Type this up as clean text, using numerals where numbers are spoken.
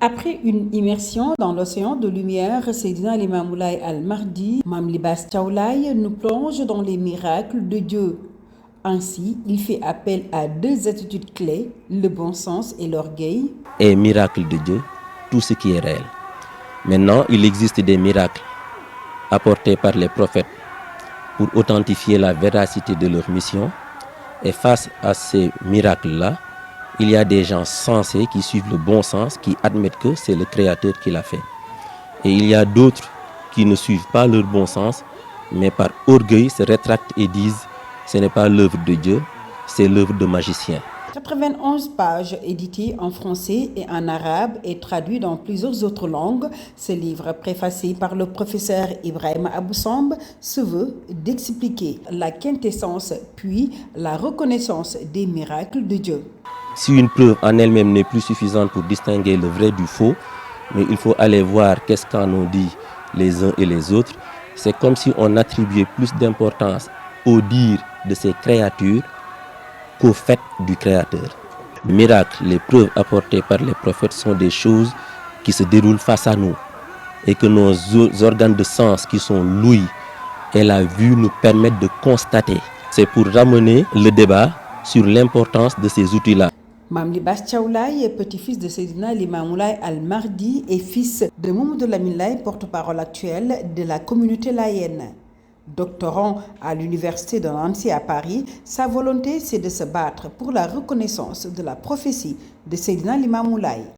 Après une immersion dans l'océan de lumière, Seydina Limamou Laye Al-Mahdi, Mame Libasse Thiaw Laye nous plonge dans les miracles de Dieu. Ainsi, il fait appel à deux attitudes clés, le bon sens et l'orgueil. Et miracle de Dieu, tout ce qui est réel. Maintenant, il existe des miracles apportés par les prophètes pour authentifier la véracité de leur mission. Et face à ces miracles-là, il y a des gens sensés qui suivent le bon sens, qui admettent que c'est le Créateur qui l'a fait. Et il y a d'autres qui ne suivent pas leur bon sens, mais par orgueil se rétractent et disent « ce n'est pas l'œuvre de Dieu, c'est l'œuvre de magiciens ». 91 pages éditées en français et en arabe et traduites dans plusieurs autres langues, ce livre préfacé par le professeur Ibrahima Abou-Samb se veut d'expliquer la quintessence puis la reconnaissance des miracles de Dieu. Si une preuve en elle-même n'est plus suffisante pour distinguer le vrai du faux, mais il faut aller voir qu'est-ce qu'en ont dit les uns et les autres, c'est comme si on attribuait plus d'importance au dire de ces créatures qu'au fait du Créateur. Les miracles, les preuves apportées par les prophètes sont des choses qui se déroulent face à nous et que nos organes de sens qui sont l'ouïe et la vue nous permettent de constater. C'est pour ramener le débat sur l'importance de ces outils-là. Mame Libasse Thiaw Laye est petit-fils de Seydina Limamou Laye Al-Mahdi et fils de Mamadou Lamine Laye, porte-parole actuel de la communauté layène. Doctorant à l'université de Nancy à Paris, sa volonté c'est de se battre pour la reconnaissance de la prophétie de Seydina Limamou Laye.